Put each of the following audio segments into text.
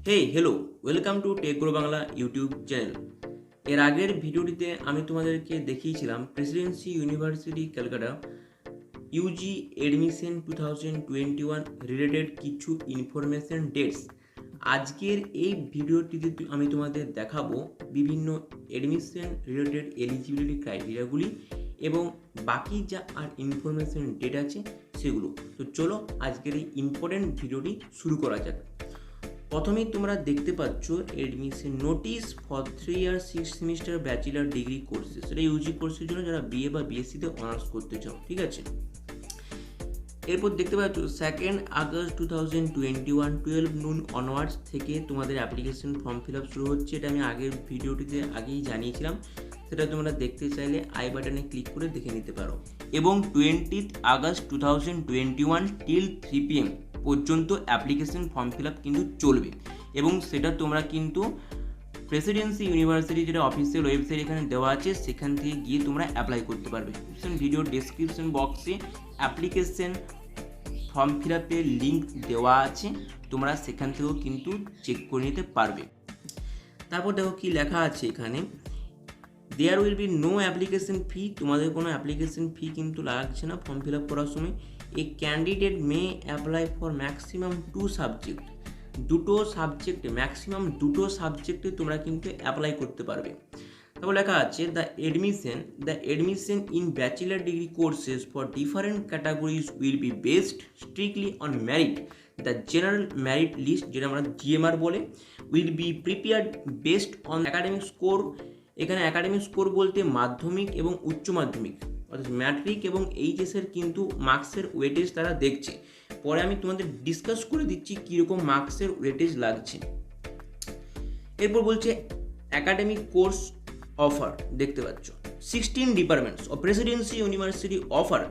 Hello welcome to tech grow Bangla YouTube channel. এর আগের ভিডিওটিতে আমি তোমাদেরকে দেখিয়েছিলাম Presidency University Calcutta UG admission 2021 related কিছু ইনফরমেশন ডেটস। আজকের এই ভিডিওটিতে আমি তোমাদের দেখাবো বিভিন্ন এডমিশন রিলেটেড এলিজিবিলিটি ক্রাইটেরিয়াগুলি এবং বাকি যা আর ইনফরমেশন ডেট আছে সেগুলো। তো চলো আজকের এই ইম্পর্টেন্ট ভিডিওটি শুরু করা যাক। প্রথমেই তোমরা দেখতে পাচ্ছ admission notice for 3 year 6 semester bachelor degree courses. এটা ইউজি কোর্সের জন্য যারা বিএ বা বিএসসিতে অনার্স করতে চাও, ঠিক আছে। এরপর দেখতে পাচ্ছ 2 আগস্ট 2021 12 নুন অনওয়ার্ডস থেকে তোমাদের অ্যাপ্লিকেশন ফর্ম ফিল আপ শুরু হচ্ছে। এটা আমি আগের ভিডিওটিতে আগেই জানিয়েছিলাম, সেটা তোমরা দেখতে চাইলে আই বাটনে ক্লিক করে দেখে নিতে পারো। এবং 20 আগস্ট 2021 টিল 3 PM পর্যন্ত অ্যাপ্লিকেশন ফর্ম ফিল আপ কিন্তু চলবে এবং সেটা তোমরা কিন্তু প্রেসিডেন্সি ইউনিভার্সিটি যেটা অফিসিয়াল ওয়েবসাইট এখানে দেওয়া আছে সেখান থেকে গিয়ে তোমরা অ্যাপ্লাই করতে পারবে। ভিডিও ডেসক্রিপশন বক্সে অ্যাপ্লিকেশন ফর্ম ফিল আপের লিঙ্ক দেওয়া আছে, তোমরা সেখান থেকেও কিন্তু চেক করে নিতে পারবে। তারপর দেখো কি লেখা আছে এখানে, there will be no application fee. তোমাদের কোনো অ্যাপ্লিকেশন ফি কিন্তু লাগছে না ফর্ম ফিল আপ করার সময়। এ candidate may apply for maximum 2 subject. Maximum দুটো সাবজেক্টে তোমরা কিন্তু অ্যাপ্লাই করতে পারবে। তারপর লেখা আছে the admission in bachelor degree courses for different categories will be based strictly on merit. The general merit list, যেটা আমরা জিএমআর বলে, will be prepared based on academic score. এখানে অ্যাকাডেমিক স্কোর বলতে মাধ্যমিক এবং উচ্চ মাধ্যমিক অর্থাৎ ম্যাট্রিক এবং এইচএসের কিন্তু মার্কসের ওয়েটেজ তারা দেখছে। পরে আমি তোমাদের ডিসকাস করে দিচ্ছি কীরকম মার্কসের ওয়েটেজ লাগছে। এরপর বলছে অ্যাকাডেমিক কোর্স অফার, দেখতে পাচ্ছ 16 departments of Presidency university offer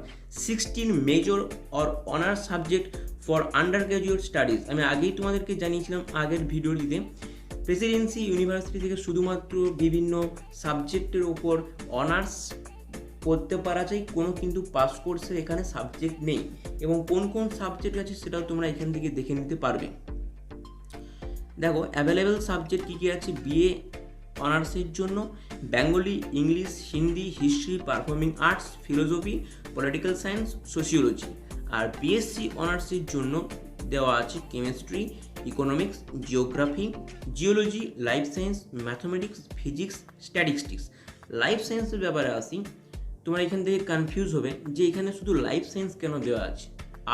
16 major or honours subject for under graduate studies. আমি আগেই তোমাদেরকে জানিয়েছিলাম আগের ভিডিওটিতে, প্রেসিডেন্সি ইউনিভার্সিটি থেকে শুধুমাত্র বিভিন্ন সাবজেক্টের ওপর অনার্স করতে পারা যায়, কোনো কিন্তু পাস কোর্সের এখানে সাবজেক্ট নেই এবং কোন কোন সাবজেক্ট আছে সেটাও তোমরা এখান থেকে দেখে নিতে পারবে। দেখো অ্যাভেলেবেল সাবজেক্ট কী কী আছে বিএ অনার্সের জন্য, Bengali, English, Hindi, history, performing arts, philosophy, political science, sociology. আর বিএসসি অনার্সের জন্য দেওয়া আছে chemistry, economics, geography, geology, life science, mathematics, physics, statistics. Life সায়েন্সের ব্যাপারে আসি, তোমরা এখান থেকে কনফিউজ হবে যে এখানে শুধু লাইফ সায়েন্স কেন দেওয়া আছে।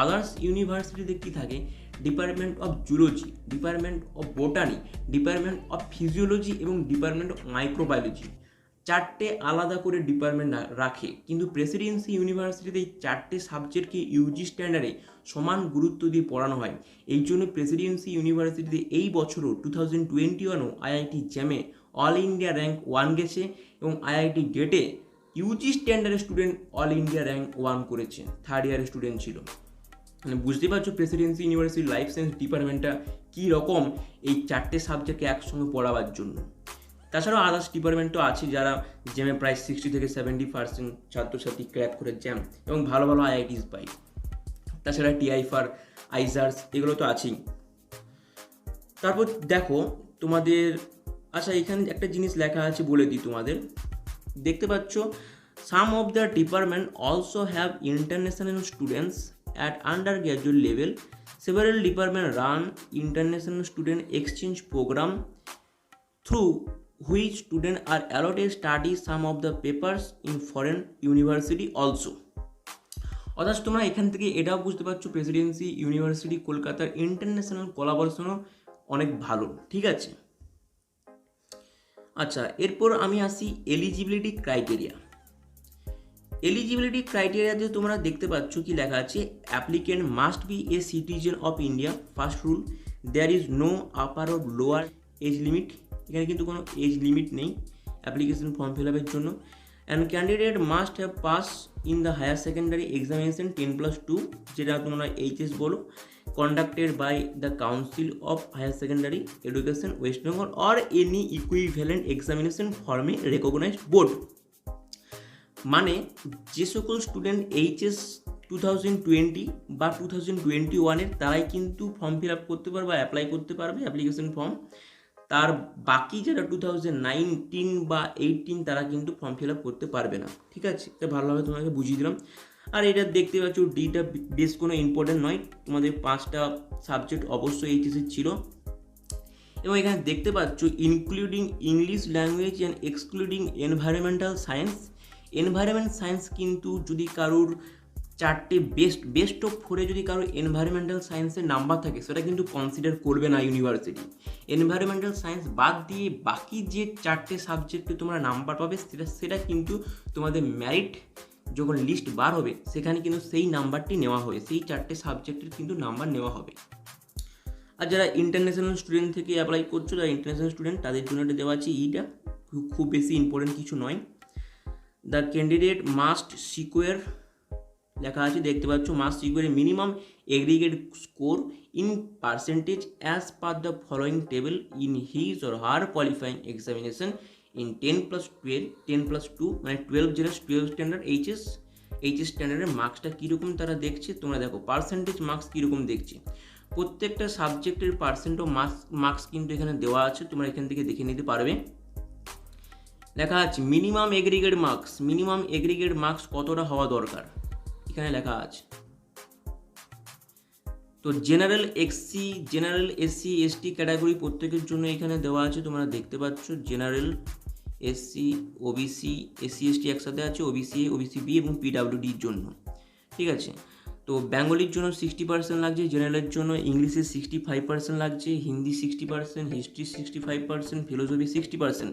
আদার্স ইউনিভার্সিটিতে কী থাকে, department of zoology, department of botany, department of physiology এবং ডিপার্টমেন্ট অফ মাইক্রোবায়োলজি। 4টে আলাদা করে ডিপার্টমেন্ট রাখে, কিন্তু প্রেসিডেন্সি ইউনিভার্সিটিতে এই 4টে সাবজেক্টকে ইউজি স্ট্যান্ডার্ডে সমান গুরুত্ব দিয়ে পড়ানো হয়। এই জন্য প্রেসিডেন্সি ইউনিভার্সিটিতে এই বছরও 2021 আইআইটি জ্যামে অল ইন্ডিয়া র্যাঙ্ক 1 গেছে এবং আইআইটি গেটে ইউজি স্ট্যান্ডার্ডের স্টুডেন্ট অল ইন্ডিয়া র্যাঙ্ক 1 করেছে, 3rd ইয়ারের স্টুডেন্ট ছিল। মানে বুঝতে পারছো প্রেসিডেন্সি ইউনিভার্সিটি লাইফ সায়েন্স ডিপার্টমেন্টটা কী রকম এই 4টে সাবজেক্টকে একসঙ্গে পড়াবার জন্য। তাছাড়াও আদার্স ডিপার্টমেন্টও আছে যারা জ্যামে প্রায় 60 থেকে 70% ছাত্রছাত্রী ক্র্যাক করে জ্যাম এবং ভালো ভালো আইআইটিস পাই। তাছাড়া টিআইফার, আইজার্স এগুলো তো আছেই। তারপর দেখো তোমাদের, আচ্ছা এখানে একটা জিনিস লেখা আছে বলে দিই তোমাদের, দেখতে পাচ্ছ some of the department also have international students at undergraduate level. Several department run international student exchange programme through which students are allowed to study some of the papers in foreign university also। অর্থাৎ তোমরা এখান থেকে এটাও বুঝতে পারছো Presidency university কলকাতার international কোলাবোরেশনও অনেক ভালো, ঠিক আছে। আচ্ছা এরপর আমি আসি এলিজিবিলিটি ক্রাইটেরিয়া। এলিজিবিলিটি ক্রাইটেরিয়াতে তোমরা দেখতে পাচ্ছ কি লেখা আছে, applicant must be a citizen of India. First rule, there is no upper or lower age limit. এখানে কিন্তু কোনো এজ লিমিট নেই অ্যাপ্লিকেশন ফর্ম ফিল আপের জন্য। And candidate must have pass in the higher secondary examination 10+2, যেটা তোমরা HS বলো, conducted by the council of higher secondary education West Bengal or any equivalent examination ফর্মে রেকগনাইজড বোর্ড। মানে যে সকল স্টুডেন্ট এইচএস 2020 বা 2021 তারাই কিন্তু ফর্ম ফিল আপ করতে পারবে, অ্যাপ্লাই করতে পারবে অ্যাপ্লিকেশন ফর্ম। তার বাকি যারা 2019 বা 18 তারা কিন্তু ফর্ম ফিল আপ করতে পারবে না। ঠিক আছে, এটা ভালোভাবে তোমাকে বুঝিয়ে দিলাম। আর এটা দেখতে পাচ্ছ ডিটা বেশ কোনো ইম্পর্টেন্ট নয়, তোমাদের 5টা সাবজেক্ট অবশ্যই এইচএসের ছিল। এবং এখানে দেখতে পাচ্ছ including English language and excluding environmental science. Environment science কিন্তু যদি কারোর 4টে বেস্ট অফ 4-এ যদি কারোর এনভায়রনমেন্টাল সায়েন্সের নাম্বার থাকে সেটা কিন্তু কনসিডার করবে না ইউনিভার্সিটি। এনভায়রনমেন্টাল সায়েন্স বাদ দিয়ে বাকি যে 4টে সাবজেক্টে তোমরা নাম্বার পাবে সেটা কিন্তু তোমাদের মেরিট যখন লিস্ট বার হবে সেখানে কিন্তু সেই নাম্বারটি নেওয়া হবে, সেই 4টে সাবজেক্টের কিন্তু নাম্বার নেওয়া হবে। আর যারা ইন্টারন্যাশনাল স্টুডেন্ট থেকে অ্যাপ্লাই করছো, যারা ইন্টারন্যাশনাল স্টুডেন্ট তাদের জন্য এটা দেওয়া আছে ইটা, খুব বেশি ইম্পর্টেন্ট কিছু নয়। দ্য ক্যান্ডিডেট মাস্ট সিকোয়ার লেখা আছে, দেখতে পাচ্ছ must secure minimum aggregate score in percentage as per the following table in his or her qualifying examination in 10+2 মানে 12 যেটা 12 স্ট্যান্ডার্ড এইচএস স্ট্যান্ডার্ডের মার্কসটা কীরকম তারা দেখছে। তোমরা দেখো পার্সেন্টেজ মার্কস কীরকম দেখছে, প্রত্যেকটা সাবজেক্টের পার্সেন্ট অফ মার্কস কিন্তু এখানে দেওয়া আছে, তোমরা এখান থেকে দেখে নিতে পারবে। লেখা আছে মিনিমাম এগ্রিগেট মার্কস কতটা হওয়া দরকার এখানে লেখা আছে। তো জেনারেল এসসি এসটি ক্যাটাগরি প্রত্যেকের জন্য এখানে দেওয়া আছে, তোমরা দেখতে পাচ্ছ general SC OBC SC ST একসাথে আছে, ওবিসি বি এবং পিডাব্লিউডির জন্য। ঠিক আছে, তো বেঙ্গলির জন্য 60% লাগছে, জেনারেলের জন্য ইংলিশে 65% লাগছে, হিন্দি 60%, হিস্ট্রি 65%, ফিলোসফি 60%,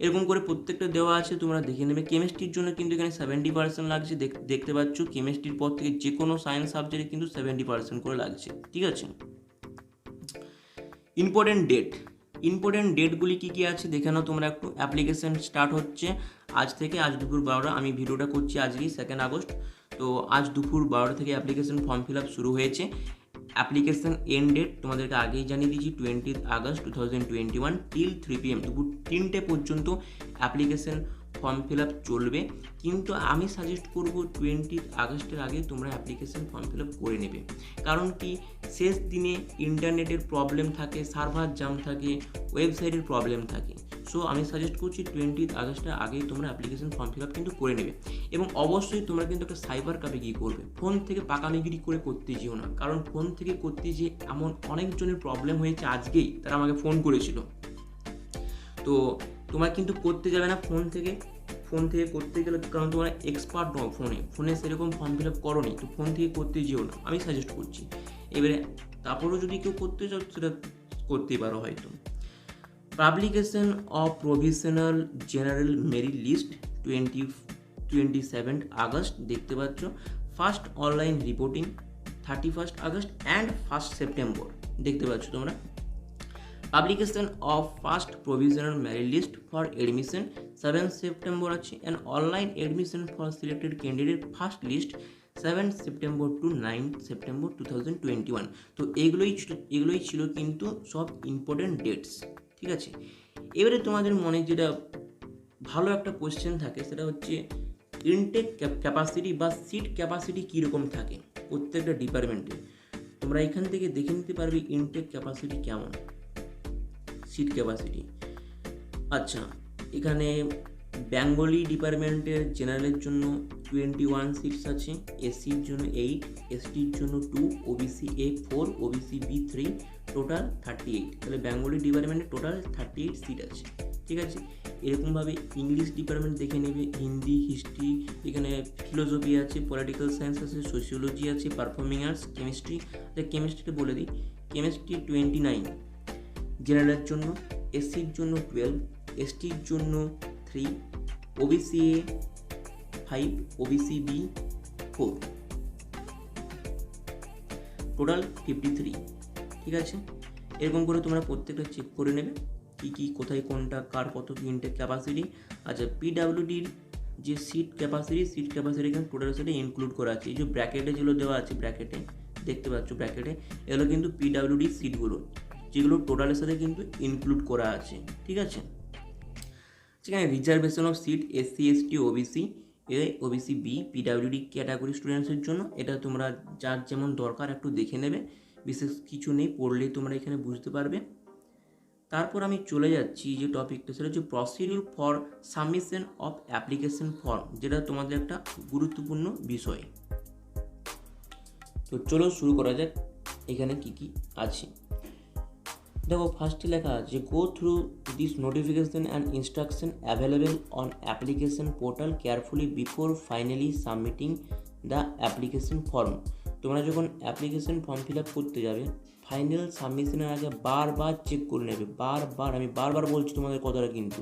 এরকম করে প্রত্যেকটা দেওয়া আছে, তোমরা দেখে নেবে। কেমিস্ট্রির জন্য কিন্তু এখানে 70% লাগছে, দেখতে পাচ্ছ কেমিস্ট্রির পর থেকে যে কোনো সায়েন্স সাবজেক্টে কিন্তু 70% করে লাগছে। ঠিক আছে, ইম্পর্টেন্ট ডেটগুলি কী আছে দেখে নাও তোমরা একটু। অ্যাপ্লিকেশন স্টার্ট হচ্ছে আজ থেকে, আজ দুপুর 12টা, আমি ভিডিওটা করছি আজকেই 2 আগস্ট। তো আজ দুপুর 12টা থেকে অ্যাপ্লিকেশন ফর্ম ফিল আপ শুরু হয়েছে। অ্যাপ্লিকেশন এন্ড ডেট তোমাদেরকে আগেই জানিয়ে দিয়েছি 20 আগস্ট 2021 till 3 PM, দুপুর 3টে পর্যন্ত অ্যাপ্লিকেশন ফর্ম ফিল আপ চলবে। কিন্তু আমি সাজেস্ট করব 20 আগস্টের আগে তোমরা অ্যাপ্লিকেশন ফর্ম ফিল আপ করে নেবে, কারণ কি শেষ দিনে ইন্টারনেটের প্রবলেম থাকে, সার্ভার জাম থাকে, ওয়েবসাইটের প্রবলেম থাকে। সো আমি সাজেস্ট করছি 20 আগস্টের আগেই তোমরা অ্যাপ্লিকেশন ফর্ম ফিল আপ কিন্তু করে নেবে। এবং অবশ্যই তোমরা কিন্তু একটা সাইবার ক্যাফে গিয়ে করবে, ফোন থেকে পাকামিগিরি করে করতে যেও না, কারণ ফোন থেকে করতে যে এমন অনেকজনের প্রবলেম হয়েছে, আজকেই তারা আমাকে ফোন করেছিল। তো তোমরা কিন্তু করতে যাবে না ফোন থেকে করতে গেলে, কারণ তোমরা এক্সপার্ট নও ফোনে সেরকম ফর্ম ফিল আপ করো নি, তো ফোন থেকে করতে যেও না, আমি সাজেস্ট করছি। এবারে তারপরেও যদি কেউ করতে চাও সেটা করতেই পারো হয়তো। Publication of provisional general merit list 27 August, দেখতে পাচ্ছ। First online reporting 31 August and 1 September, দেখতে পাচ্ছ তোমরা। Publication of first provisional merit list for admission 7 September আছে, and online admission for selected candidate first list 7 September to 9 September 2021। তো এগুলোই ছিল কিন্তু সব ইম্পর্টেন্ট ডেটস। ঠিক আছে, এবারে তোমাদের মনে যেটা ভালো একটা কোয়েশ্চেন থাকে সেটা হচ্ছে ইনটেক ক্যাপাসিটি বা সিট ক্যাপাসিটি কীরকম থাকে প্রত্যেকটা ডিপার্টমেন্টে। তোমরা এখান থেকে দেখে নিতে পারবে ইনটেক ক্যাপাসিটি কেমন, সিট ক্যাপাসিটি। আচ্ছা, এখানে বেঙ্গলি ডিপার্টমেন্টের জেনারেলের জন্য 21 সিটস আছে, এসসির জন্য 8, এসটির জন্য 2, OBC A 4, OBC B 3, total 38। তাহলে বেঙ্গলি ডিপার্টমেন্টে টোটাল 38 সিট আছে। ঠিক আছে, এরকমভাবে ইংলিশ ডিপার্টমেন্ট দেখে নেবে, হিন্দি, হিস্ট্রি, এখানে ফিলোসফি আছে, পলিটিক্যাল সায়েন্স আছে, সোশিওলজি আছে, পারফর্মিং আর্টস, কেমিস্ট্রিটা বলে দিই, কেমিস্ট্রি 29 জেনারেলের জন্য, এসসির জন্য 12, এসটির জন্য 3, OBC A 5, OBC B 4, total 53। ঠিক আছে, এরকম করে তোমরা প্রত্যেকটা চেক করে নেবে কী কোথায় কোনটা কার কত কি ইনটেক ক্যাপাসিটি। আচ্ছা, পিডাব্লিউডির যে সিট ক্যাপাসিটি এখানে টোটালের সাথে ইনক্লুড করা আছে। এই যে ব্র্যাকেটে যেগুলো দেওয়া আছে, ব্র্যাকেটে দেখতে পাচ্ছ, ব্র্যাকেটে এগুলো কিন্তু পিডাব্লিউডির সিটগুলো, যেগুলো টোটালের সাথে কিন্তু ইনক্লুড করা আছে। ঠিক আছে, সেখানে reservation of seat SC ST OBC A OBC B PWD category স্টুডেন্টসের জন্য। এটা তোমরা যার যেমন দরকার একটু দেখে নেবে, বিশেষ কিছু নেই, পড়লেই তোমরা এখানে বুঝতে পারবে। তারপর আমি চলে যাচ্ছি যে টপিকটা, সেটা হচ্ছে procedure for submission of application form, যেটা তোমাদের একটা গুরুত্বপূর্ণ বিষয়। তো চলো শুরু করা যাক, এখানে কি কি আছে। দেখো ফার্স্টে লেখা আছে, go through this notification and instruction available on application portal carefully before finally submitting the application form. তোমরা যখন অ্যাপ্লিকেশন ফর্ম ফিল আপ করতে যাবে, ফাইনাল সাবমিশনের আগে বারবার চেক করে নেবে, আমি বারবার বলছি তোমাদের কথাটা, কিন্তু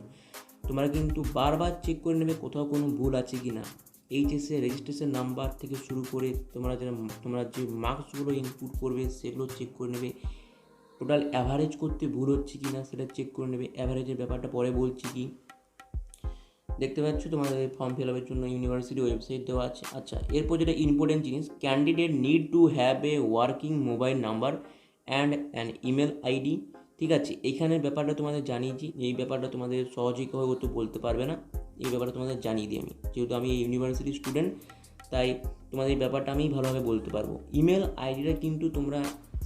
তোমরা কিন্তু বারবার চেক করে নেবে কোথাও কোনো ভুল আছে কি না। এইচএসের রেজিস্ট্রেশন নাম্বার থেকে শুরু করে তোমরা যে মার্কসগুলো ইনপুট করবে সেগুলো চেক করে নেবে, টোটাল অ্যাভারেজ করতে ভুল হচ্ছে কি না সেটা চেক করে নেবে। অ্যাভারেজের ব্যাপারটা পরে বলছি কি। দেখতে পাচ্ছ তোমাদের ফর্ম ফিল আপের জন্য ইউনিভার্সিটি ওয়েবসাইট দেওয়া আছে। আচ্ছা, এরপর যেটা ইম্পর্টেন্ট জিনিস, candidate need to have a working mobile number and an email ID. ঠিক আছে, এইখানের ব্যাপারটা তোমাদের জানিয়েছি, এই ব্যাপারটা তোমাদের সহজেই কেউ তো বলতে পারবে না, এই ব্যাপারটা তোমাদের জানিয়ে দিই আমি, যেহেতু আমি এই ইউনিভার্সিটির স্টুডেন্ট তাই তোমাদের এই ব্যাপারটা আমি ভালোভাবে বলতে পারবো। ইমেল আইডিটা কিন্তু তোমরা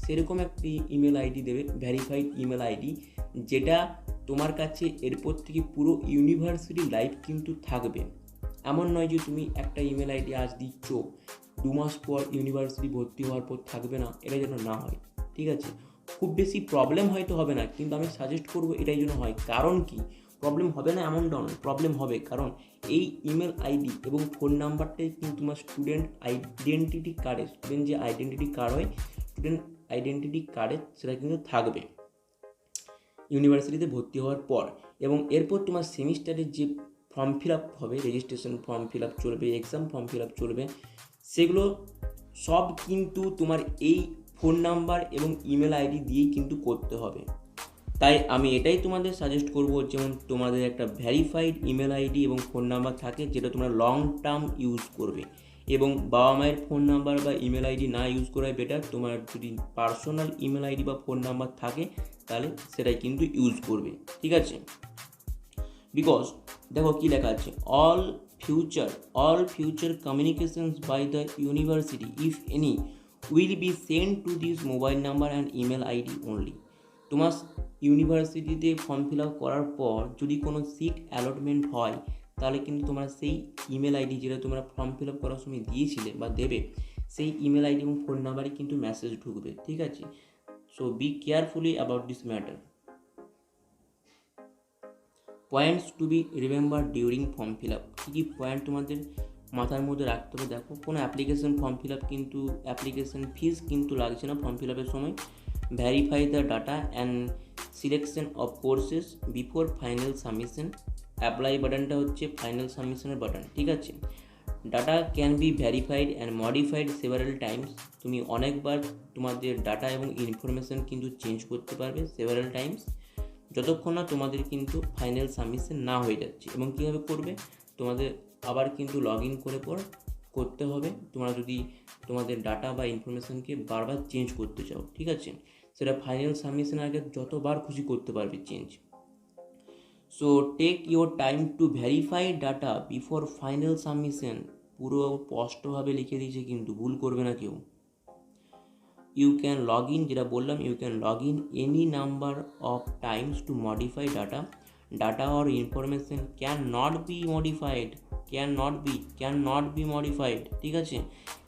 সেরকম একটি ইমেল আইডি দেবে, ভ্যারিফাইড ইমেল আইডি, যেটা তোমার কাছে এরপর থেকে পুরো ইউনিভার্সিটি লাইফ কিন্তু থাকবে। এমন নয় যে তুমি একটা ইমেল আইডি আজ দিচ্ছ, 2 মাস পর ইউনিভার্সিটি ভর্তি হওয়ার পর থাকবে না, এটা যেন না হয়। ঠিক আছে, খুব বেশি প্রবলেম হয়তো হবে না, কিন্তু আমি সাজেস্ট করবো এটাই যেন হয়। কারণ কি, প্রবলেম হবে না এমনটা নয়, প্রবলেম হবে, কারণ এই ইমেল আইডি এবং ফোন নাম্বারটাই কিন্তু তোমার স্টুডেন্ট আইডেন্টিটি কার্ডে, স্টুডেন্ট যে আইডেন্টিটি কার্ড হয়, স্টুডেন্ট আইডেন্টিটি কার্ডে সেটা কিন্তু থাকবে ইউনিভার্সিটিতে ভর্তি হওয়ার পর। এবং এরপর তোমার সেমিস্টারের যে ফর্ম ফিল আপ হবে, রেজিস্ট্রেশন ফর্ম ফিল আপ চলবে, এক্সাম ফর্ম ফিল আপ চলবে, সেগুলো সব কিন্তু তোমার এই ফোন নাম্বার এবং ইমেল আইডি দিয়েই কিন্তু করতে হবে। তাই আমি এটাই তোমাদের সাজেস্ট করব, যেমন তোমাদের একটা ভ্যারিফাইড ইমেল আইডি এবং ফোন নাম্বার থাকে, যেটা তোমরা লং টার্ম ইউজ করবে। এবং বাবা মায়ের ফোন নাম্বার বা ইমেল আইডি না ইউজ করাই বেটার। তোমার যদি পার্সোনাল ইমেল আইডি বা ফোন নাম্বার থাকে তাহলে সেটাই কিন্তু ইউজ করবে। ঠিক আছে, বিকজ দেখো কি লেখা আছে, all future communications by the university, if any, will be sent to this mobile number and email ID only. তোমার ইউনিভার্সিটিতে ফর্ম ফিল আপ করার পর যদি কোনো সিট অ্যালটমেন্ট হয়, তাহলে কিন্তু তোমরা সেই ইমেল আইডি যেটা তোমরা ফর্ম ফিল আপ করার সময় দিয়েছিলে বা দেবে, সেই ইমেল আইডি এবং ফোন নাম্বারে কিন্তু মেসেজ ঢুকবে। ঠিক আছে, so be carefully about this matter. Points to be remember during form fill up, কী কী পয়েন্ট তোমাদের মাথার মধ্যে রাখতে হবে। দেখো, কোনো অ্যাপ্লিকেশন ফর্ম ফিল আপ কিন্তু অ্যাপ্লিকেশন ফিস কিন্তু লাগছে না ফর্ম ফিল আপের সময়। Verify the data and selection of courses before final submission. Apply বাটনটা হচ্ছে ফাইনাল সাবমিশনের বাটন। ঠিক আছে, data can be verified and modified several times. তুমি অনেকবার তোমাদের ডাটা এবং ইনফরমেশন কিন্তু চেঞ্জ করতে পারবে সেভারাল টাইমস, যতক্ষণ না তোমাদের কিন্তু ফাইনাল সাবমিশন না হয়ে যাচ্ছে। এবং কীভাবে করবে, তোমাদের আবার কিন্তু লগ ইন করে পর করতে হবে, তোমরা যদি তোমাদের ডাটা বা ইনফরমেশনকে বারবার চেঞ্জ করতে চাও। ঠিক আছে, সেটা ফাইনাল সাবমিশনের আগে যতবার খুশি করতে পারবে change. So take your time to verify data before final submission. পুরো স্পষ্টভাবে লিখে দিয়েছে, কিন্তু ভুল করবে না কেউ। You can log in, যেটা বললাম, you can log in any number of times to modify data or information cannot be modified, ঠিক আছে,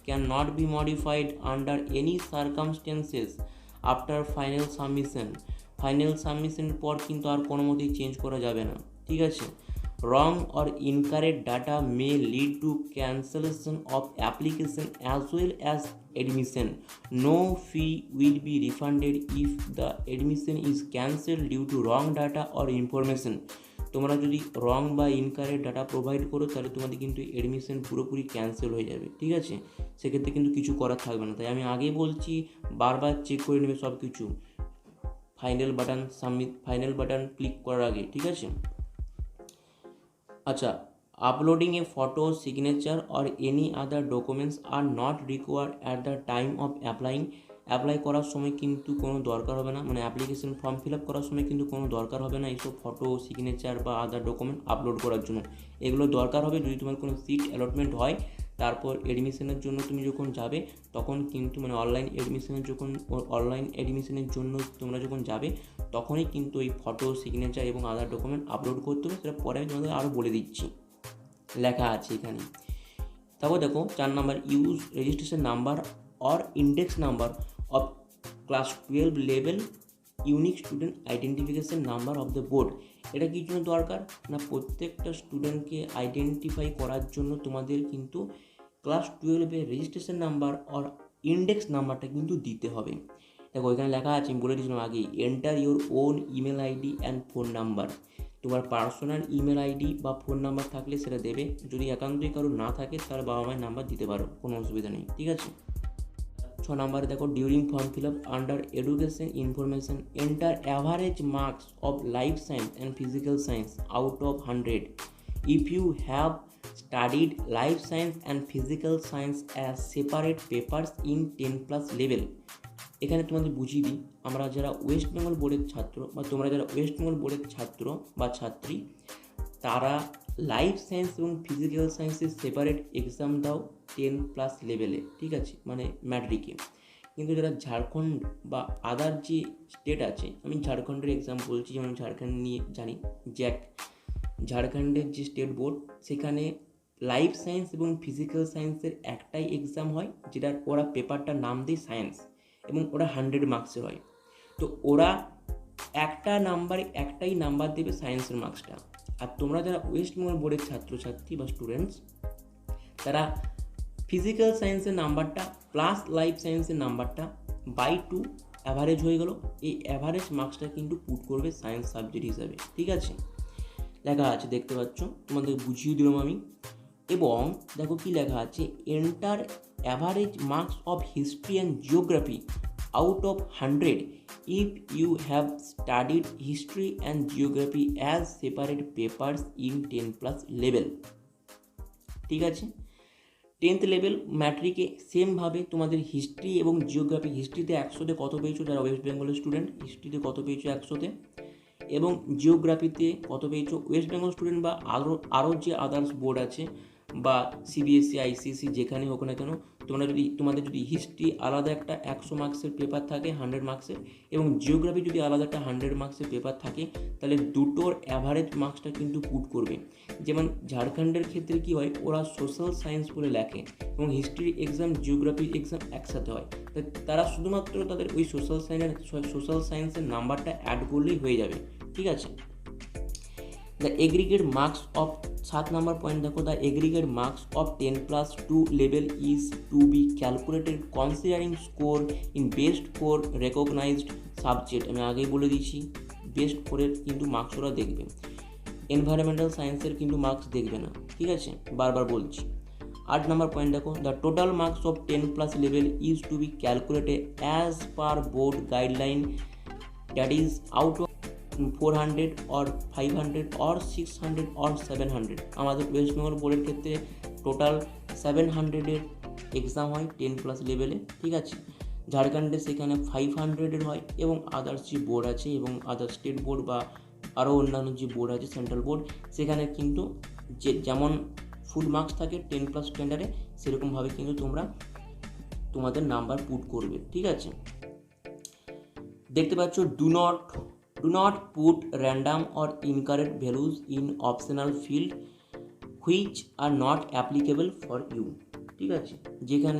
cannot be modified under any circumstances after final submission পর কিন্তু আর কোনো মতেই চেঞ্জ করা যাবে না। ঠিক আছে, wrong or incorrect data may lead to cancellation of application as well as admission. No fee will be refunded if the admission is cancelled due to wrong data or information. তোমরা যদি রং বা incorrect data provide করো, তাহলে তোমাদের কিন্তু admission পুরোপুরি cancel হয়ে যাবে। ঠিক আছে, সেক্ষেত্রে কিন্তু কিছু করার থাকবে না। তাই আমি আগেই বলছি, বারবার চেক করে নেবে সব কিছু ফাইনাল বাটন ক্লিক করার আগে। ঠিক আছে, আচ্ছা, uploading a photo, signature or any other documents are not required at the time of applying apply করার সময় কিন্তু কোনো দরকার হবে না, মানে অ্যাপ্লিকেশন ফর্ম ফিল আপ করার সময় কিন্তু কোনো দরকার হবে না এইসব ফটো, সিগনেচার বা আদার ডকুমেন্ট আপলোড করার জন্য। এগুলো দরকার হবে যদি তোমার কোনো সিট অ্যালটমেন্ট হয়, তারপর এডমিশনের জন্য তুমি যখন যাবে তখন কিন্তু, মানে অনলাইন এডমিশনের জন্য তোমরা যখন যাবে তখনই কিন্তু এই ফটো, সিগনেচার এবং আদার ডকুমেন্ট আপলোড করতে হবে। সেটা পরে আমি তোমাদের আরও বলে দিচ্ছি, লেখা আছে এখানে। তারপর দেখো 4 number, use registration number or index number of class 12 level unique student identification number of the board. এটা কি জন্য দরকার না, প্রত্যেকটা স্টুডেন্টকে আইডেন্টিফাই করার জন্য তোমাদের কিন্তু ক্লাস 12-এর রেজিস্ট্রেশন নাম্বার অর ইন্ডেক্স নাম্বারটা কিন্তু দিতে হবে। দেখো এখানে লেখা আছে, আমি বলে দিয়েছিলাম আগেই, enter your own email ID and phone number. তোমার পার্সোনাল ইমেল আইডি বা ফোন নাম্বার থাকলে সেটা দেবে, যদি একান্তই কারো না থাকে তাহলে বাবা মায়ের নাম্বার দিতে পারো, কোনো অসুবিধা নেই, ঠিক আছে। 6 নাম্বারে দেখো, during form fill up under education information enter average marks of life science and physical science out of 100 if you have studied life science and physical science as separate papers in 10+ level. এখানে তোমাদের বুঝিয়ে দিই, আমরা যারা West Bengal বোর্ডের ছাত্র বা তোমরা যারা ওয়েস্ট বেঙ্গল বোর্ডের ছাত্র বা ছাত্রী, তারা লাইফ সায়েন্স এবং ফিজিক্যাল সায়েন্সের সেপারেট এক্সাম দাও 10+ লেভেলে, ঠিক আছে, মানে ম্যাট্রিকে। কিন্তু যারা ঝাড়খণ্ড বা আদার যে স্টেট আছে, আমি ঝাড়খণ্ডের এক্সাম বলছি, যেমন ঝাড়খণ্ড নিয়ে জানি, জ্যাক ঝাড়খণ্ডের যে স্টেট বোর্ড, সেখানে লাইফ সায়েন্স এবং ফিজিক্যাল সায়েন্সের একটাই এক্সাম হয়, যেটার ওরা পেপারটার নাম দেয় সায়েন্স, এবং ওরা 100 মার্কসের হয়। তো ওরা একটাই নাম্বার দেবে সায়েন্সের মার্কসটা। আর তোমরা যারা ওয়েস্ট বেঙ্গল বোর্ডের ছাত্রছাত্রী বা স্টুডেন্টস, তারা ফিজিক্যাল সায়েন্সের নাম্বারটা প্লাস লাইফ সায়েন্সের নাম্বারটা বাই 2 অ্যাভারেজ হয়ে গেল, এই অ্যাভারেজ মার্কসটা কিন্তু পুট করবে সায়েন্স সাবজেক্ট হিসাবে, ঠিক আছে। লেখা আছে দেখতে পাচ্ছ, তোমাদের বুঝিয়ে দিলাম আমি। এবং দেখো কি লেখা আছে, enter average marks of history and geography out of 100 if you have studied history and geography as separate papers in 10+ level, ঠিক আছে। 10th লেভেল ম্যাট্রিকে সেমভাবে তোমাদের হিস্ট্রি এবং জিওগ্রাফি, হিস্ট্রিতে 100-তে কত পেয়েছো যারা ওয়েস্ট বেঙ্গলের স্টুডেন্ট, হিস্ট্রিতে কত পেয়েছো 100-তে, এবং জিওগ্রাফিতে কত পেয়েছো ওয়েস্ট বেঙ্গল স্টুডেন্ট বা আরও যে আদার্স বোর্ড আছে বা সিবিএসসি, আইসিএসসি, যেখানে হোক না কেন, তোমাদের যদি হিস্ট্রি আলাদা একটা 100 মার্কসের পেপার থাকে 100 মার্কসের, এবং জিওগ্রাফি যদি আলাদা একটা 100 মার্কসের পেপার থাকে, তাহলে দুটোর অ্যাভারেজ মার্কসটা কিন্তু পুট করবে। যেমন ঝাড়খণ্ডের ক্ষেত্রে কি হয়, ওরা সোশ্যাল সায়েন্স বলে লেখে এবং হিস্ট্রি এক্সাম, জিওগ্রাফি এক্সাম একসাথে হয়, তারা শুধুমাত্র তাদের ওই সোশ্যাল সায়েন্সের নাম্বারটা অ্যাড করলেই হয়ে যাবে, ঠিক আছে। The aggregate marks of 7 number point দেখো, the aggregate marks of 10+2 level is to be calculated considering score in best 4 recognised subject. আমি আগেই বলে দিয়েছি, বেস্ট 4-এর কিন্তু মার্কস ওরা দেখবে, এনভায়রনমেন্টাল সায়েন্সের কিন্তু মার্কস দেখবে না, ঠিক আছে, বারবার বলছি। 8 নম্বর পয়েন্ট দেখো, the total marks of 10+ level is to be calculated as per board guideline, that is out of 400 or 500 or 600 or 700। আমাদের ওয়েস্ট বেঙ্গল বোর্ডের ক্ষেত্রে টোটাল 700-এর এক্সাম হয় 10+ লেভেলে, ঠিক আছে। ঝাড়খণ্ডে সেখানে 500-এর হয়, এবং আদার্স যে বোর্ড আছে এবং আদার স্টেট বোর্ড বা আরও অন্যান্য যে বোর্ড আছে সেন্ট্রাল বোর্ড, সেখানে কিন্তু যেমন ফুল মার্কস থাকে 10+ স্ট্যান্ডার্ডে, সেরকমভাবে কিন্তু তোমাদের নাম্বার পুট করবে, ঠিক আছে। দেখতে পাচ্ছ, Do not put random or incorrect values in optional field which are not applicable for you, ঠিক আছে।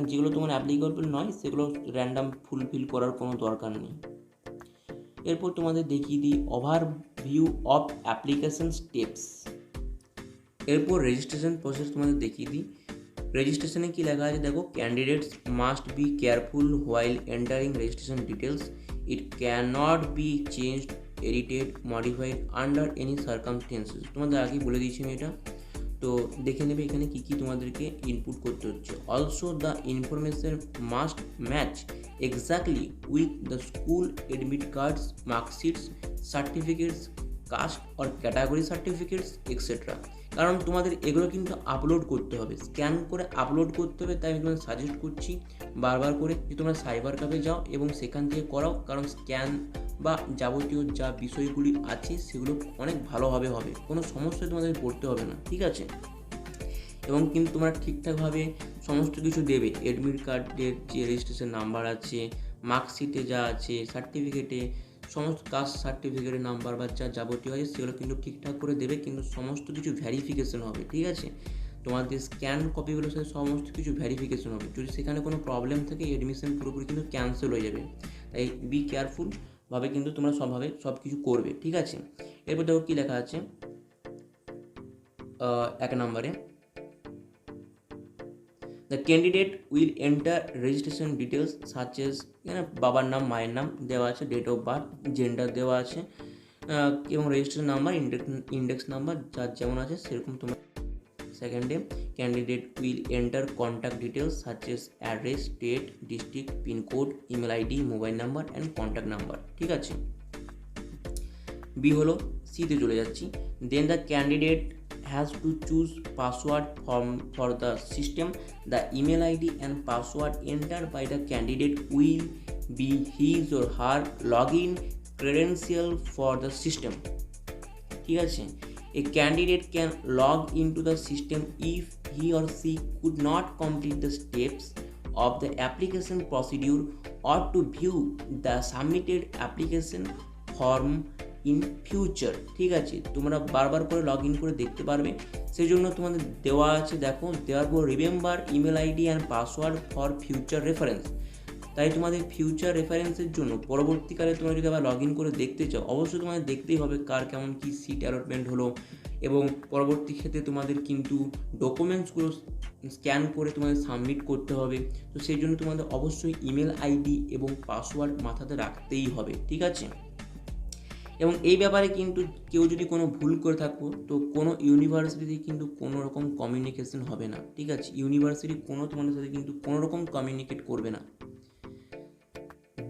যেগুলো তোমার অ্যাপ্লিকেবল নয় সেগুলো র্যান্ডাম ফুলফিল করার কোনো দরকার নেই। এরপর তোমাদের দেখিয়ে দিই ওভারভিউ অফ অ্যাপ্লিকেশন স্টেপস। এরপর রেজিস্ট্রেশন প্রসেস তোমাদের দেখিয়ে দিই। রেজিস্ট্রেশনে কী লেখা আছে দেখো, candidates must be careful while entering registration details, it cannot be changed, edited, modified under any circumstances. তোমাদের আগেই বলে দিয়েছি আমি এটা, তো দেখে নেবে এখানে কী কী তোমাদেরকে ইনপুট করতে হচ্ছে। Also the information must match exactly with the school admit cards, marksheets, certificates, caste or category certificates etcetera. কারণ তোমাদের এগুলো কিন্তু আপলোড করতে হবে, স্ক্যান করে আপলোড করতে হবে। তাই আমি তোমাদের সাজেস্ট করছি বারবার করে যে তোমরা সাইবার ক্যাফে যাও এবং সেখান থেকে করাও, কারণ স্ক্যান বা যাবতীয় যা বিষয়গুলি আছে সেগুলো অনেক ভালোভাবে হবে, কোনো সমস্যায় তোমাদের পড়তে হবে না, ঠিক আছে। এবং কিন্তু তোমরা ঠিকঠাকভাবে সমস্ত কিছু দেবে, অ্যাডমিট কার্ডের যে রেজিস্ট্রেশন নাম্বার আছে, মার্কশিটে যা আছে, সার্টিফিকেটে সমস্ত কাস্ট সার্টিফিকেটের নাম্বার বা যা যাবতীয় আছে সেগুলো কিন্তু ঠিকঠাক করে দেবে, কিন্তু সমস্ত কিছু ভ্যারিফিকেশন হবে, ঠিক আছে। তোমাদের স্ক্যান কপিগুলোর সাথে সমস্ত কিছু ভ্যারিফিকেশন হবে, যদি সেখানে কোনো প্রবলেম থাকে অ্যাডমিশন পুরোপুরি কিন্তু ক্যান্সেল হয়ে যাবে। তাই বি কেয়ারফুল ভাবে কিন্তু তোমরা সব কিছু করবে, ঠিক আছে। এরপর দেখো কী লেখা আছে 1 নম্বরে, The candidate will enter registration details such as এখানে বাবার নাম, মায়ের নাম দেওয়া আছে, ডেট অফ বার্থ, জেন্ডার দেওয়া আছে, এবং রেজিস্ট্রেশন নাম্বার, ইন্ডেক্স নাম্বার যার যেমন আছে সেরকম তোমরা। সেকেন্ডে, candidate will enter contact details such as address, state, district, pincode, email ID, mobile number and contact number, ঠিক আছে। বি হলো, সিতে চলে যাচ্ছি। Then the candidate has to choose password for the system. The email ID and password entered by the candidate will be his or her login credential for the system, ঠিক আছে। A candidate can log into the system if he or she could not complete the steps of the application procedure or to view the submitted application form in future, ঠিক আছে। তোমরা বারবার করে log in করে দেখতে পারবে, সেই জন্য তোমাদের দেওয়া আছে, দেখো দেওয়ার পর remember email ID and password for future reference. তাই তোমাদের ফিউচার রেফারেন্সের জন্য পরবর্তীকালে তোমরা যদি আবার লগ ইন করে দেখতে চাও, অবশ্যই তোমাদের দেখতেই হবে কার কেমন কী সিট অ্যালটমেন্ট হলো, এবং পরবর্তী ক্ষেত্রে তোমাদের কিন্তু ডকুমেন্টসগুলো স্ক্যান করে তোমাদের সাবমিট করতে হবে। তো সেই জন্য তোমাদের অবশ্যই ইমেল আইডি এবং পাসওয়ার্ড মাথাতে রাখতেই হবে, ঠিক আছে। এবং এই ব্যাপারে কিন্তু কেউ যদি কোনো ভুল করে থাকো, তো কোনো ইউনিভার্সিটিতে কিন্তু কোনো রকম কমিউনিকেশন হবে না, ঠিক আছে। ইউনিভার্সিটি কোনো তোমাদের সাথে কিন্তু কোনো রকম কমিউনিকেট করবে না।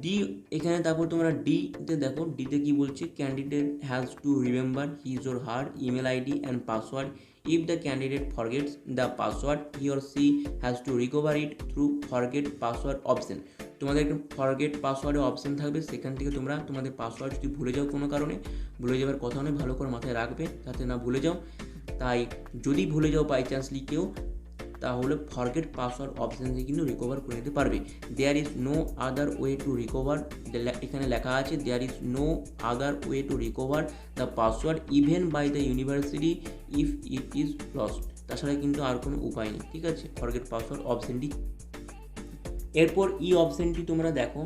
ডি, এখানে তারপর তোমরা ডিতে দেখো, ডিতে কি বলছে, candidate has to remember his or her email ID and password. If the candidate forgets the password he or she has to recover it through forget password option. তোমাদের একটা ফরগেট পাসওয়ার্ডের অপশন থাকবে, সেখান থেকে তোমরা তোমাদের পাসওয়ার্ড যদি ভুলে যাও, কোনো কারণে ভুলে যাওয়ার কথা নয়, ভালো করে মাথায় রাখবে যাতে না ভুলে যাও। তাই যদি ভুলে যাও বাই চান্সলি কেউ, তাহলে ফরগেট পাসওয়ার্ড অপশন থেকে কিন্তু রিকভার করে নিতে পারবে। There is no other way to recover, এখানে লেখা আছে there is no other way to recover the password even by the university if it is lost. তাছাড়া কিন্তু আর কোনো উপায় নেই, ঠিক আছে, ফরগেট পাসওয়ার্ড অপশনটি। এরপর ই অপশনটি তোমরা দেখো,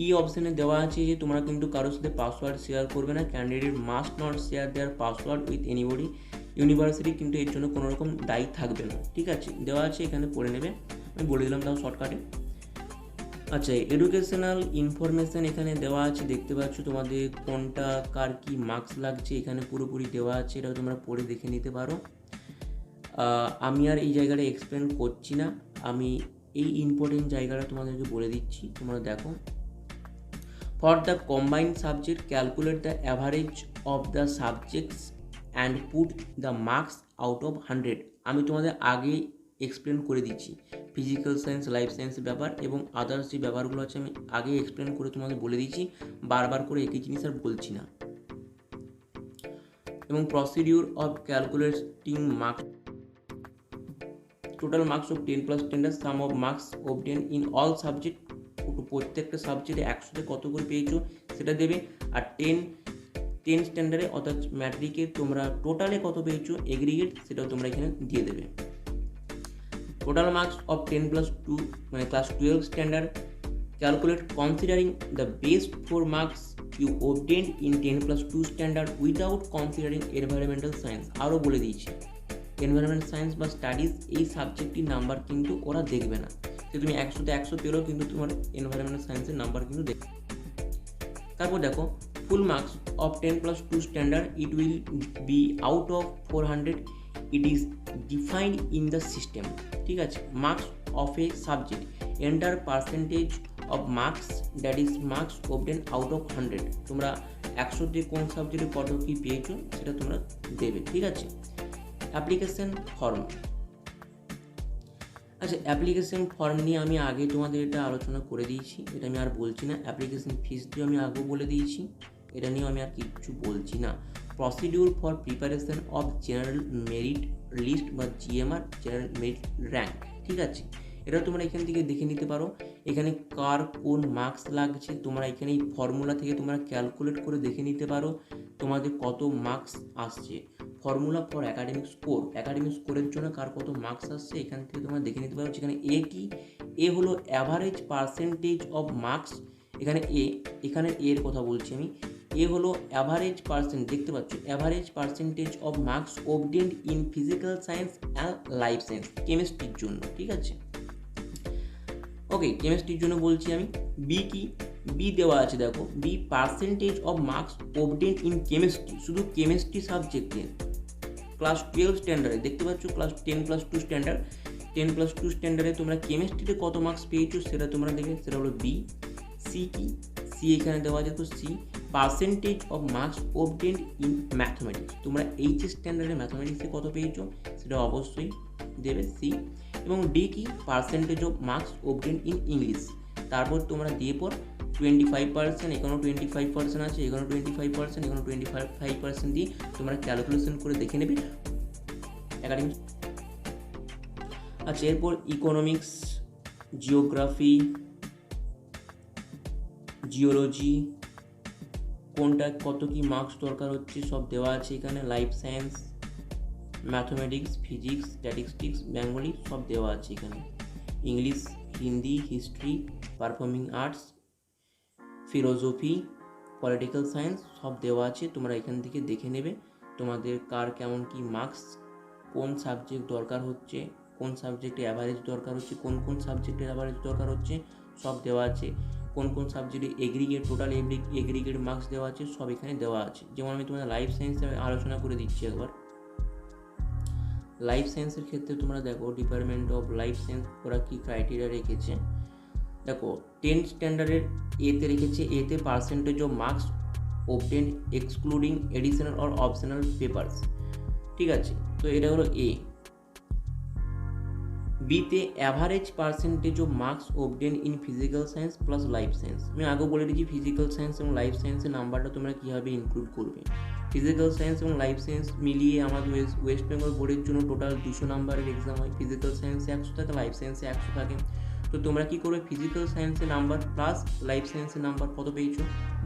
ই অপশানে দেওয়া আছে যে তোমরা কিন্তু কারোর সাথে পাসওয়ার্ড শেয়ার করবে না, candidate must not share there password with anybody. University কিন্তু এর জন্য কোনো রকম দায়ী থাকবে না, ঠিক আছে, দেওয়া আছে, এখানে পড়ে নেবে, আমি বলে দিলাম তাও শর্টকাটে। আচ্ছা, এডুকেশনাল ইনফরমেশান এখানে দেওয়া আছে, দেখতে পাচ্ছ তোমাদের কোনটা কার কী মার্কস লাগছে এখানে পুরোপুরি দেওয়া আছে, এটা তোমরা পড়ে দেখে নিতে পারো। আমি আর এই জায়গাটা এক্সপ্লেন করছি না, আমি এই ইম্পর্টেন্ট জায়গাটা তোমাদেরকে বলে দিচ্ছি, তোমরা দেখো। For the combined subject calculate the average of the subjects and put the marks out of 100। আমি তোমাদের আগে এক্সপ্লেন করে দিচ্ছি ফিজিক্যাল সায়েন্স, লাইফ সায়েন্সের ব্যাপার এবং আদার্স যে ব্যাপারগুলো আছে আমি আগে এক্সপ্লেন করে তোমাদের বলে দিচ্ছি, বারবার করে একই জিনিস আর বলছি না। এবং procedure of calculating marks, total marks of 10 + 10 some of marks obtain in all subject, প্রত্যেকটা সাবজেক্টে 100তে কত করে পেয়েছো সেটা দেবে। আর 10 স্ট্যান্ডার্ডে অর্থাৎ ম্যাট্রিকে তোমরা টোটালে কত পেয়েছো এগ্রিগেট সেটাও তোমরা এখানে দিয়ে দেবে। টোটাল মার্কস অফ 10 + 2 মানে class 12 standard calculate considering the best 4 marks you obtained in 10 + 2 standard without considering environmental science. আরও বলে দিয়েছি এনভায়রনমেন্ট সায়েন্স বা স্টাডিজ এই সাবজেক্টটির নাম্বার কিন্তু ওরা দেখবে না, যে তুমি 100তে 100 পেলেও কিন্তু তোমার এনভায়রনমেন্ট সায়েন্সের নাম্বার কিন্তু দেখবে। তারপর দেখো full marks of 10 + 2 standard it will be out of 400, it is defined in the system, ঠিক আছে। Marks of A subject enter percentage of marks that is marks obtain out of 100। তোমরা 100তে কোন সাবজেক্টে কত কী পেয়েছো সেটা তোমরা দেবে, ঠিক আছে। Application form. আচ্ছা, অ্যাপ্লিকেশন ফর্ম নিয়ে আমি আগে তোমাদের এটা আলোচনা করে দিয়েছি, এটা আমি আর বলছি না। অ্যাপ্লিকেশন ফিস দিয়ে আমি আগেও বলে দিয়েছি, এটা নিয়েও আমি আর কিচ্ছু বলছি না। Procedure for preparation of general merit list বা জিএমআর, জেনারেল মেরিট র্যাঙ্ক, ঠিক আছে। এটা তোমরা এখান থেকে দেখে নিতে পারো, এখানে কার কোন মার্কস লাগছে, তোমরা এখানে এই ফর্মুলা থেকে তোমরা ক্যালকুলেট করে দেখে নিতে পারো তোমাদের কত মার্কস আসছে। Formula for academic score, academic স্কোরের জন্য কার কত মার্কস আসছে এখান থেকে তোমরা দেখে নিতে পারো। যেখানে এ কি, এ হলো অ্যাভারেজ পার্সেন্টেজ অফ মার্কস, এখানে এখানে এর কথা বলছি আমি। এ হলো অ্যাভারেজ পার্সেন্ট, দেখতে পাচ্ছ average percentage of marks obtained in physical science and life science, কেমিস্ট্রির জন্য, ঠিক আছে। ওকে, কেমিস্ট্রির জন্য বলছি আমি। বি কি, বি দেওয়া আছে দেখো, B percentage of marks obtained in chemistry, শুধু কেমিস্ট্রি সাবজেক্টে ক্লাস 12 স্ট্যান্ডার্ডে, দেখতে পাচ্ছ ক্লাস 10+2 স্ট্যান্ডার্ড, 10+2 স্ট্যান্ডার্ডে তোমরা কেমিস্ট্রিতে কত মার্কস পেয়েছো সেটা তোমরা দেখবে, সেটা হলো বি। সি কি, সি এখানে দেওয়া যেত C percentage of marks obtained in mathematics, তোমরা এইচএস স্ট্যান্ডার্ডে ম্যাথমেটিক্সে কত পেয়েছো সেটা অবশ্যই দেবে সি। এবং ডি কি, percentage of marks obtained in English. তারপর তোমরা দিয়ে পর 25%, এখানেও 25% আছে, এখানেও 25%, এখানেও 25% দিয়ে তোমরা ক্যালকুলেশন করে দেখে নেবে একাডেমিক। আচ্ছা, এরপর ইকোনমিক্স, জিওগ্রাফি, জিওলজি, কোনটা কত কি মার্কস দরকার হচ্ছে সব দেওয়া আছে এখানে। Life science, mathematics, physics, statistics, Bengali সব দেওয়া আছে এখানে। English, Hindi, history, performing arts, philosophy, political science সব দেওয়া আছে, তোমরা এখান থেকে দেখে নেবে তোমাদের কার কেমন কি মার্কস, কোন সাবজেক্ট দরকার হচ্ছে, কোন সাবজেক্টে অ্যাভারেজ দরকার হচ্ছে, কোন কোন সাবজেক্টের অ্যাভারেজ দরকার হচ্ছে সব দেওয়া আছে। কোন কোন সাবজেক্টে এগ্রিগেট, টোটাল এগ্রিগেট মার্কস দেওয়া আছে, সব এখানে দেওয়া আছে। যেমন আমি তোমাদের লাইফ সায়েন্সে আলোচনা করে দিচ্ছি একবার। লাইফ সায়েন্সের ক্ষেত্রে তোমরা দেখো ডিপার্টমেন্ট অফ লাইফ সায়েন্স ওরা কী ক্রাইটেরিয়া রেখেছে দেখো। 10 স্ট্যান্ডার্ডের এতে রেখেছে, এতে percentage of marks obtained excluding additional or optional papers, ঠিক আছে। তো এটা হলো এ। বিতে average percentage of marks obtained in physical science plus life science. আমি আগেও বলে দিচ্ছি ফিজিক্যাল সায়েন্স এবং লাইফ সায়েন্সের নাম্বারটা তোমরা কীভাবে ইনক্লুড করবে। ফিজিক্যাল সায়েন্স এবং লাইফ সায়েন্স মিলিয়ে আমাদের ওয়েস্ট বেঙ্গল বোর্ডের জন্য টোটাল 200 নাম্বারের এক্সাম হয়। ফিজিক্যাল সায়েন্সে 100 থাকে, লাইফ সায়েন্সে 100 থাকে। তো তোমরা কী করবে, ফিজিক্যাল সায়েন্সের নাম্বার প্লাস লাইফ সায়েন্সের নাম্বার কত পেয়েছো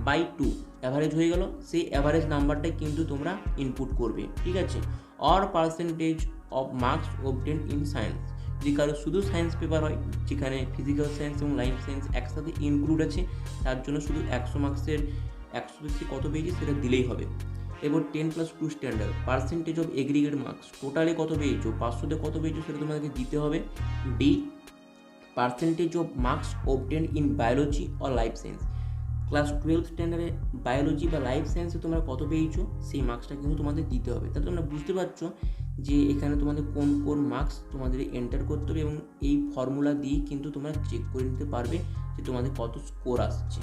বাই 2 অ্যাভারেজ হয়ে গেল, সেই অ্যাভারেজ নাম্বারটাই কিন্তু তোমরা ইনপুট করবে, ঠিক আছে। Or percentage of marks obtained in science, যদি কারো শুধু সায়েন্স পেপার হয় যেখানে ফিজিক্যাল সায়েন্স এবং লাইফ সায়েন্স একসাথে ইনক্লুড আছে, তার জন্য শুধু 100 মার্কসের 100 বেশি কত পেয়েছি সেটা দিলেই হবে। এবার 10+2 standard percentage of aggregate marks, টোটালে কত পেয়েছো 500তে কত পেয়েছো সেটা তোমাদেরকে দিতে হবে। The percentage of marks obtained in biology or life science, class 12 স্ট্যান্ডার্ডে বায়োলজি বা লাইফ সায়েন্সে তোমরা কত পেয়েছো সেই মার্কসটা কিন্তু তোমাদের দিতে হবে। তাহলে তোমরা বুঝতে পারছো যে এখানে তোমাদের কোন কোন মার্কস তোমাদের এন্টার করতে হবে, এবং এই ফর্মুলা দিয়ে কিন্তু তোমরা চেক করে নিতে পারবে যে তোমাদের কত স্কোর আসছে।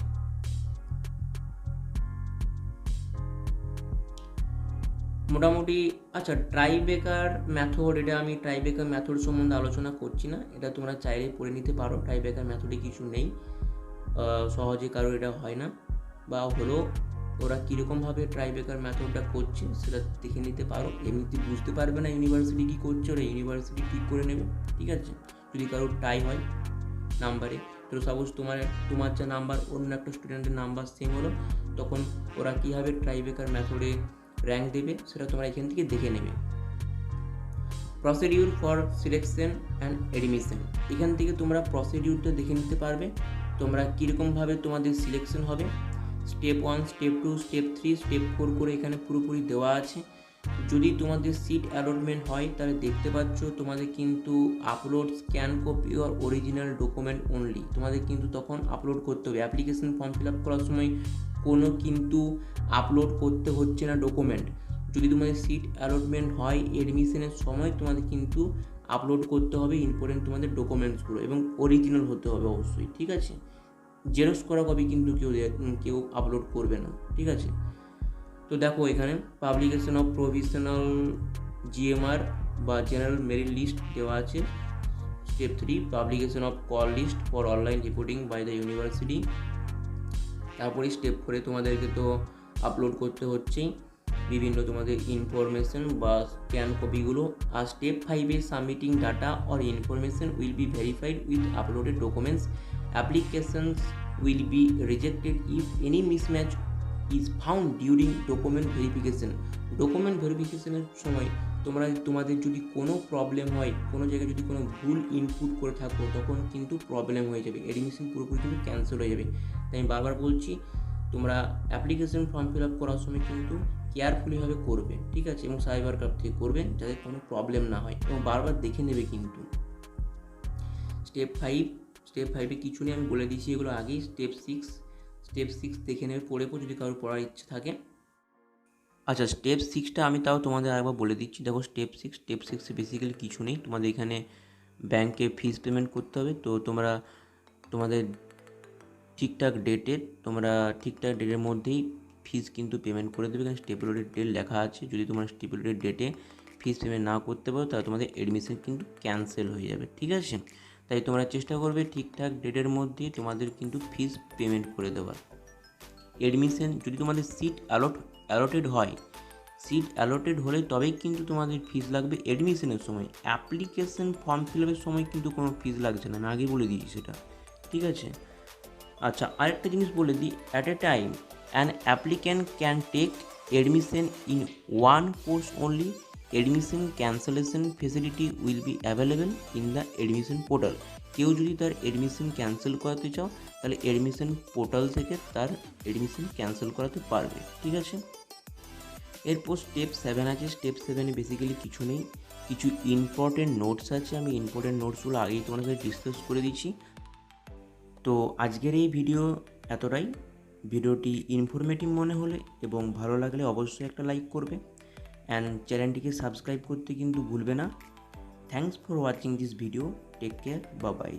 মোটামুটি আচ্ছা, ট্রাইবেকার মেথড, এটা আমি ট্রাইবেকার মেথড সম্বন্ধে আলোচনা করছি না, এটা তোমরা চাইলে পড়ে নিতে পারো। ট্রাইবেকার মেথডে কিছু নেই, সহজে কারো এটা হয় না, বা হলো ওরা কীরকমভাবে ট্রাইবেকার মেথডটা করছে সেটা দেখে নিতে পারো। এমনিতে বুঝতে পারবে না ইউনিভার্সিটি কী করছে, ওরা ইউনিভার্সিটি ঠিক করে নেবে, ঠিক আছে। যদি কারোর টাই হয় নাম্বারে, তো সাপোজ তোমার যা নাম্বার অন্য একটা স্টুডেন্টের নাম্বার সেম হলো, তখন ওরা কীভাবে ট্রাইবেকার মেথডে র্যাঙ্ক দেবে সেটা তোমরা এখান থেকে দেখে নেবে। Procedure for selection and admission, এখান থেকে তোমরা প্রসিডিউরটা দেখে নিতে পারবে তোমরা কীরকমভাবে তোমাদের সিলেকশন হবে। স্টেপ 1, স্টেপ 2, স্টেপ 3, স্টেপ 4 করে এখানে পুরোপুরি দেওয়া আছে। যদি তোমাদের সিট অ্যালটমেন্ট হয় তাহলে দেখতে পাচ্ছ তোমাদের কিন্তু upload scan copy or original document only, তোমাদের কিন্তু তখন আপলোড করতে হবে। অ্যাপ্লিকেশন ফর্ম ফিল আপ করার সময় কোনো কিন্তু আপলোড করতে হচ্ছে না ডকুমেন্ট। যদি তোমাদের সিট অ্যালটমেন্ট হয় এডমিশনের সময় তোমাদের কিন্তু আপলোড করতে হবে ইম্পর্টেন্ট তোমাদের ডকুমেন্টসগুলো, এবং অরিজিনাল হতে হবে অবশ্যই, ঠিক আছে। জেরক্স করা কপি কিন্তু কেউ আপলোড করবে না, ঠিক আছে। তো দেখো এখানে পাবলিকেশন অফ প্রভিশনাল জিএমআর বা জেনারেল মেরিট লিস্ট দেওয়া আছে। Step 3 publication of call list for online reporting by the university. তারপরে স্টেপ 4 তোমাদেরকে তো আপলোড করতে হচ্ছেই বিভিন্ন তোমাদের ইনফরমেশন বা স্ক্যান কপিগুলো। আর step 5 submitting data or information will be verified with uploaded documents. Applications will be rejected if any mismatch is found during document verification. Document ভেরিফিকেশনের সময় তোমাদের যদি কোনো প্রবলেম হয়, কোনো জায়গায় যদি কোনো ভুল ইনপুট করে থাকো, তখন কিন্তু প্রবলেম হয়ে যাবে, অ্যাডমিশন পুরোপুরি কিন্তু ক্যান্সেল হয়ে যাবে। তাই আমি বারবার বলছি, তোমরা অ্যাপ্লিকেশন ফর্ম ফিল আপ করার সময় কিন্তু কেয়ারফুলিভাবে করবে, ঠিক আছে, এবং সাইবার ক্যাফে থেকে করবেন যাতে কোনো প্রবলেম না হয়, এবং বারবার দেখে নেবে কিন্তু। স্টেপ 5 কিছু নেই, আমি বলে দিয়েছি এগুলো আগেই। স্টেপ 6 দেখে নেবে, পড়ে যদি কারোর পড়ার ইচ্ছে থাকে। আচ্ছা, স্টেপ 6টা আমি তাও তোমাদের আরেকবার বলে দিচ্ছি। দেখো, স্টেপ 6 বেসিক্যালি কিছু নেই, তোমাদের এখানে ব্যাংকে ফিস পেমেন্ট করতে হবে। তো তোমাদের ঠিকঠাক ডেটের মধ্যেই ফিস কিন্তু পেমেন্ট করে দেবে। এখানে স্টিপুলেটেড ডেট লেখা আছে। যদি তোমরা স্টিপুলেটেড ডেটে ফিস পেমেন্ট না করতে পারো, তাহলে তোমাদের অ্যাডমিশন কিন্তু ক্যান্সেল হয়ে যাবে, ঠিক আছে। তাই তোমরা চেষ্টা করবে ঠিকঠাক ডেটের মধ্যেই তোমাদের কিন্তু ফিস পেমেন্ট করে দেওয়ার। অ্যাডমিশন যদি তোমাদের সিট অ্যালটেড হলে তবেই কিন্তু তোমাদের ফিস লাগবে অ্যাডমিশনের সময়। অ্যাপ্লিকেশন ফর্ম ফিল আপের সময় কিন্তু কোনো ফিস লাগছে না, আমি আগে বলে দিয়েছি সেটা, ঠিক আছে। আচ্ছা, আরেকটা জিনিস বলে দিই, at a time an applicant can take admission in one course only. Admission cancellation facility will be available in the admission portal. কেউ যদি তার অ্যাডমিশন ক্যান্সেল করাতে চাও, তাহলে অ্যাডমিশন পোর্টাল থেকে তার অ্যাডমিশন ক্যান্সেল করাতে পারবে, ঠিক আছে। এরপর স্টেপ 7 আছে। স্টেপ 7-এ বেসিক্যালি কিছু নেই, কিছু ইম্পর্টেন্ট নোটস আছে। আমি ইম্পর্টেন্ট নোটসগুলো আগেই তোমাদের সাথে ডিসকাস করে দিচ্ছি। তো আজকের এই ভিডিও এতটাই। ভিডিওটি ইনফরমেটিভ মনে হলে এবং ভালো লাগলে অবশ্যই একটা লাইক করবে, অ্যান্ড চ্যানেলটিকে সাবস্ক্রাইব করতে কিন্তু ভুলবে না। Thanks for watching this video. Take care, bye by.